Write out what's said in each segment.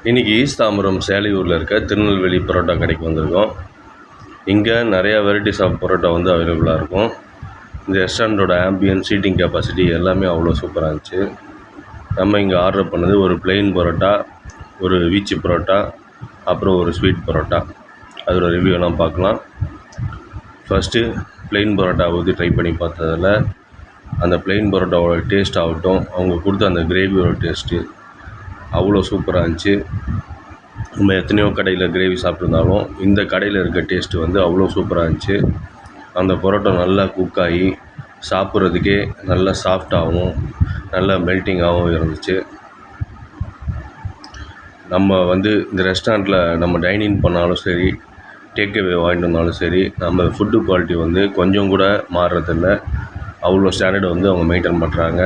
இன்றைக்கி ஈஸ்ட் தாம்பரம் சேலையூரில் இருக்க திருநெல்வேலி பரோட்டா கடைக்கு வந்திருக்கோம். இங்கே நிறையா வெரைட்டிஸ் ஆஃப் பரோட்டா வந்து அவைலபிளாக இருக்கும். இந்த ரெஸ்டாரண்ட்டோட ஆம்பியன்ஸ், சீட்டிங் கெப்பாசிட்டி எல்லாமே அவ்வளோ சூப்பராக இருந்துச்சு. நம்ம இங்கே ஆர்டர் பண்ணது ஒரு பிளெயின் பரோட்டா, ஒரு வீச்சு பரோட்டா, அப்புறம் ஒரு ஸ்வீட் பரோட்டா. அதோட ரிவ்யூலாம் பார்க்கலாம். ஃபஸ்ட்டு பிளெயின் பரோட்டா ஊற்றி ட்ரை பண்ணி பார்த்ததில் அந்த பிளெயின் பரோட்டாவோட டேஸ்ட் ஆகட்டும், அவங்க கொடுத்த அந்த கிரேவியோட டேஸ்ட்டு அவ்வளோ சூப்பராக இருந்துச்சு. நம்ம எத்தனையோ கடையில் கிரேவி சாப்பிட்ருந்தாலும் இந்த கடையில் இருக்க டேஸ்ட்டு வந்து அவ்வளோ சூப்பராக இருந்துச்சு. அந்த பரோட்டா நல்லா குக் ஆகி சாப்பிட்றதுக்கே நல்லா சாஃப்டாகவும் நல்லா மெல்ட்டிங்காகவும் இருந்துச்சு. நம்ம வந்து இந்த ரெஸ்டாரண்ட்டில் நம்ம டைனிங் பண்ணாலும் சரி, டேக்அவே வாங்கிட்டு வந்தாலும் சரி, நம்ம ஃபுட்டு குவாலிட்டி வந்து கொஞ்சம் கூட மாறுறதில்ல. அவ்வளோ ஸ்டாண்டர்டு வந்து அவங்க மெயின்டைன் பண்ணுறாங்க.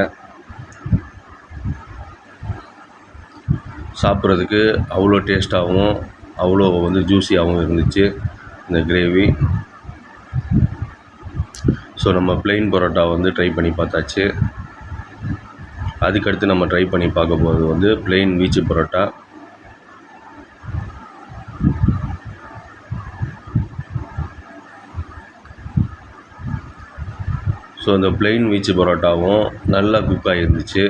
சாப்பிட்றதுக்கு அவ்வளோ டேஸ்ட்டாகவும் அவ்வளோ வந்து ஜூஸியாகவும் இருந்துச்சு இந்த கிரேவி. ஸோ நம்ம பிளெயின் பரோட்டா வந்து ட்ரை பண்ணி பார்த்தாச்சு. அதுக்கடுத்து நம்ம ட்ரை பண்ணி பார்க்க போகிறது வந்து பிளெயின் வீச்சு பரோட்டா. ஸோ அந்த பிளெயின் வீச்சு பரோட்டாவும் நல்லா குக் ஆகிருந்துச்சு.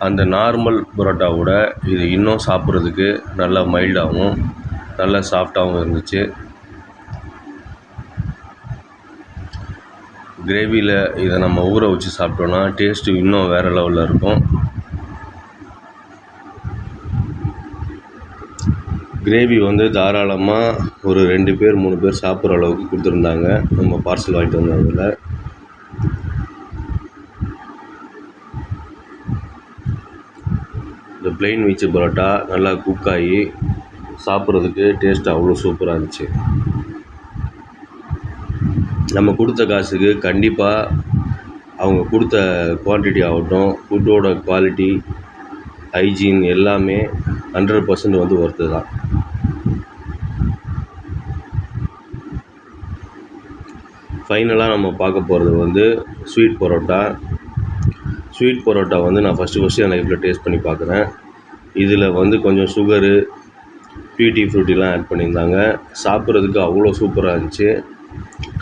அந்த நார்மல் பரோட்டாவோட இது இன்னும் சாப்பிட்றதுக்கு நல்லா மைல்டாகவும் நல்லா சாஃப்டாகவும் இருந்துச்சு. கிரேவியில் இதை நம்ம ஊற வச்சு சாப்பிட்டோன்னா டேஸ்ட்டு இன்னும் வேறு லெவலில் இருக்கும். கிரேவி வந்து தாராளமாக ஒரு 2 பேர் 3 பேர் சாப்பிட்ற அளவுக்கு கொடுத்துருந்தாங்க நம்ம பார்சல் வாங்கிட்டு வந்ததில். இந்த பிளெயின் வீச்சு பரோட்டா நல்லா குக் ஆகி சாப்பிட்றதுக்கு டேஸ்ட் அவ்வளோ சூப்பராக இருந்துச்சு. நம்ம கொடுத்த காசுக்கு கண்டிப்பாக அவங்க கொடுத்த குவான்டிட்டி ஆகட்டும், ஃபுட்டோட குவாலிட்டி, ஹைஜீன் எல்லாமே 100% வந்து ஒர்த்து தான். ஃபைனலாக நம்ம பார்க்க போகிறது வந்து ஸ்வீட் பரோட்டா. ஸ்வீட் பரோட்டா வந்து நான் ஃபஸ்ட்டு என் லைஃப்பில் டேஸ்ட் பண்ணி பார்க்குறேன். இதில் வந்து கொஞ்சம் சுகரு, டூட்டி ஃப்ரூட்டிலாம் ஆட் பண்ணியிருந்தாங்க. சாப்பிட்றதுக்கு அவ்வளோ சூப்பராக இருந்துச்சு.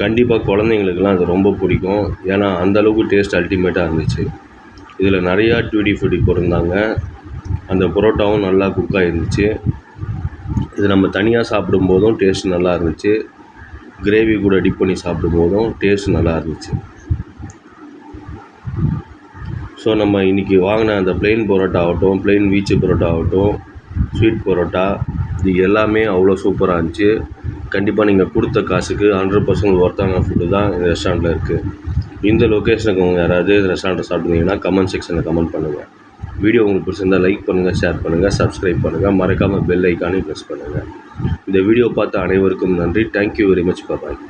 கண்டிப்பாக குழந்தைங்களுக்குலாம் அது ரொம்ப பிடிக்கும். ஏன்னா அந்தளவுக்கு டேஸ்ட் அல்டிமேட்டாக இருந்துச்சு. இதில் நிறையா டூட்டி ஃப்ரூட்டி போட்டிருந்தாங்க. அந்த பரோட்டாவும் நல்லா குக் ஆகிருந்துச்சு. இது நம்ம தனியாக சாப்பிடும்போதும் டேஸ்ட் நல்லா இருந்துச்சு. கிரேவி கூட டிப் பண்ணி சாப்பிடும்போதும் டேஸ்ட் நல்லா இருந்துச்சு. ஸோ நம்ம இன்றைக்கி வாங்கின அந்த பிளெயின் பரோட்டா ஆகட்டும், பிளெயின் வீச்சு பரோட்டா ஆகட்டும், ஸ்வீட் பரோட்டா, இது எல்லாமே அவ்வளோ சூப்பராக இருந்துச்சு. கண்டிப்பாக நீங்கள் கொடுத்த காசுக்கு 100% ஒர்த்தான ஃபுட்டு தான் இந்த ரெஸ்டாரண்ட்டில் இருக்குது. இந்த லொக்கேஷனுக்கு அவங்க யாராவது இந்த ரெஸ்டாரண்ட்டை சாப்பிட்டீங்கன்னா கமெண்ட் செக்ஷனில் கமெண்ட் பண்ணுங்கள். வீடியோ உங்களுக்கு பிடிச்சிருந்தால் லைக் பண்ணுங்கள், ஷேர் பண்ணுங்கள், சப்ஸ்கிரைப் பண்ணுங்கள். மறக்காமல் பெல் ஐக்கானையும் ப்ரெஸ் பண்ணுங்கள். இந்த வீடியோ பார்த்த அனைவருக்கும் நன்றி. Thank you very much. பாய்.